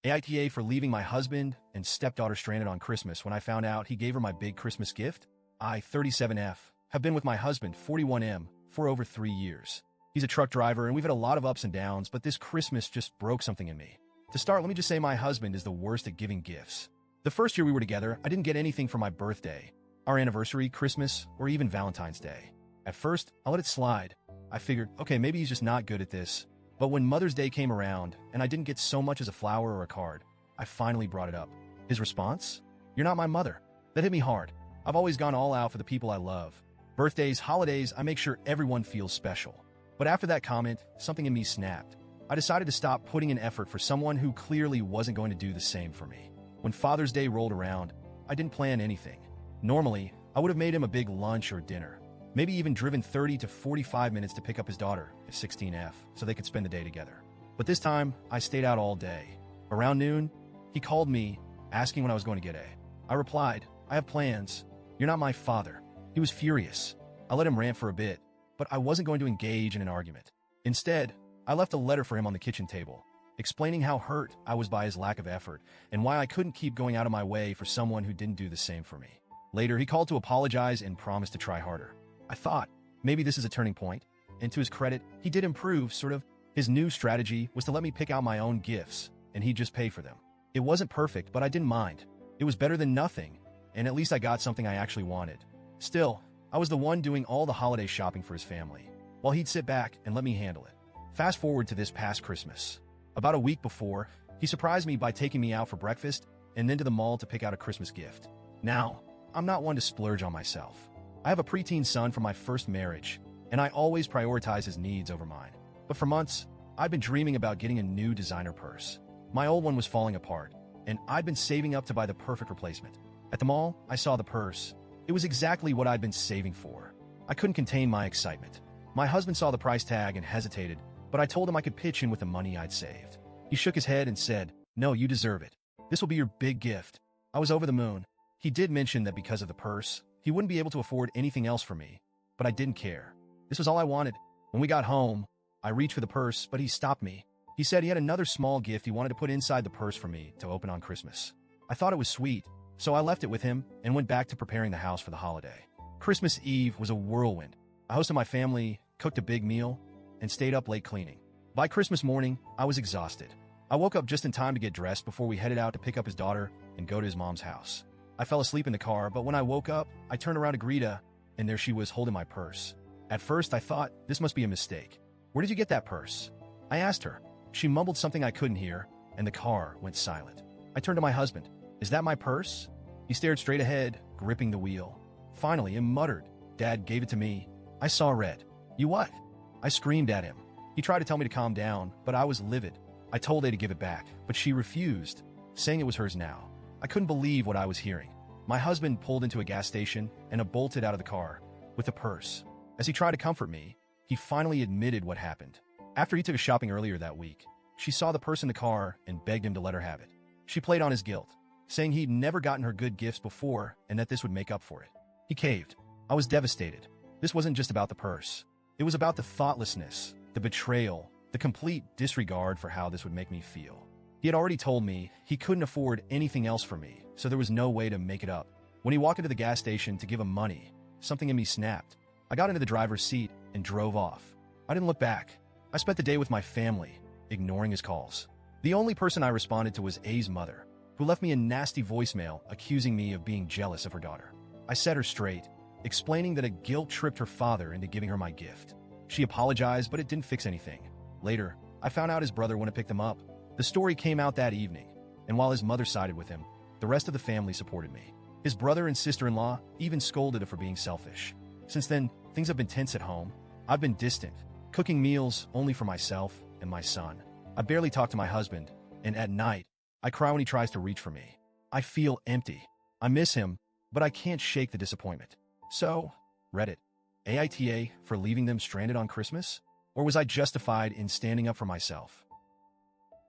AITA for leaving my husband and stepdaughter stranded on Christmas when I found out he gave her my big Christmas gift. I, 37F, have been with my husband, 41M, for over 3 years. He's a truck driver and we've had a lot of ups and downs, but this Christmas just broke something in me. To start, let me just say my husband is the worst at giving gifts. The first year we were together, I didn't get anything for my birthday, our anniversary, Christmas, or even Valentine's Day. At first, I let it slide. I figured, okay, maybe he's just not good at this. But when Mother's Day came around and I didn't get so much as a flower or a card, I finally brought it up. His response? "You're not my mother." That hit me hard. I've always gone all out for the people I love. Birthdays, holidays, I make sure everyone feels special. But after that comment, something in me snapped. I decided to stop putting in effort for someone who clearly wasn't going to do the same for me. When Father's Day rolled around, I didn't plan anything. Normally, I would have made him a big lunch or dinner. Maybe even driven 30 to 45 minutes to pick up his daughter, 16F, so they could spend the day together. But this time, I stayed out all day. Around noon, he called me, asking when I was going to get A. I replied, "I have plans. You're not my father." He was furious. I let him rant for a bit, but I wasn't going to engage in an argument. Instead, I left a letter for him on the kitchen table, explaining how hurt I was by his lack of effort and why I couldn't keep going out of my way for someone who didn't do the same for me. Later, he called to apologize and promised to try harder. I thought, maybe this is a turning point. And to his credit, he did improve, sort of. His new strategy was to let me pick out my own gifts, and he'd just pay for them. It wasn't perfect, but I didn't mind. It was better than nothing, and at least I got something I actually wanted. Still, I was the one doing all the holiday shopping for his family, while he'd sit back and let me handle it. Fast forward to this past Christmas. About a week before, he surprised me by taking me out for breakfast and then to the mall to pick out a Christmas gift. Now, I'm not one to splurge on myself. I have a preteen son from my first marriage, and I always prioritize his needs over mine. But for months, I've been dreaming about getting a new designer purse. My old one was falling apart, and I'd been saving up to buy the perfect replacement. At the mall, I saw the purse. It was exactly what I'd been saving for. I couldn't contain my excitement. My husband saw the price tag and hesitated, but I told him I could pitch in with the money I'd saved. He shook his head and said, "No, you deserve it. This will be your big gift." I was over the moon. He did mention that because of the purse, he wouldn't be able to afford anything else for me, but I didn't care. This was all I wanted. When we got home, I reached for the purse, but he stopped me. He said he had another small gift he wanted to put inside the purse for me to open on Christmas. I thought it was sweet, so I left it with him and went back to preparing the house for the holiday. Christmas Eve was a whirlwind. I hosted my family, cooked a big meal, and stayed up late cleaning. By Christmas morning, I was exhausted. I woke up just in time to get dressed before we headed out to pick up his daughter and go to his mom's house. I fell asleep in the car, but when I woke up, I turned around to greet her, and there she was holding my purse. At first, I thought, this must be a mistake. "Where did you get that purse?" I asked her. She mumbled something I couldn't hear, and the car went silent. I turned to my husband. "Is that my purse?" He stared straight ahead, gripping the wheel. Finally, he muttered, "Dad gave it to me." I saw red. "You what?" I screamed at him. He tried to tell me to calm down, but I was livid. I told A to give it back, but she refused, saying it was hers now. I couldn't believe what I was hearing. My husband pulled into a gas station and bolted out of the car with the purse. As he tried to comfort me, he finally admitted what happened. After he took us shopping earlier that week, she saw the purse in the car and begged him to let her have it. She played on his guilt, saying he'd never gotten her good gifts before and that this would make up for it. He caved. I was devastated. This wasn't just about the purse. It was about the thoughtlessness, the betrayal, the complete disregard for how this would make me feel. He had already told me he couldn't afford anything else for me, so there was no way to make it up. When he walked into the gas station to give him money, something in me snapped. I got into the driver's seat and drove off. I didn't look back. I spent the day with my family, ignoring his calls. The only person I responded to was A's mother, who left me a nasty voicemail accusing me of being jealous of her daughter. I set her straight, explaining that a guilt tripped her father into giving her my gift. She apologized, but it didn't fix anything. Later, I found out his brother went to pick them up. The story came out that evening, and while his mother sided with him, the rest of the family supported me. His brother and sister-in-law even scolded her for being selfish. Since then, things have been tense at home. I've been distant, cooking meals only for myself and my son. I barely talk to my husband, and at night, I cry when he tries to reach for me. I feel empty. I miss him, but I can't shake the disappointment. So, Reddit, AITA for leaving them stranded on Christmas? Or was I justified in standing up for myself?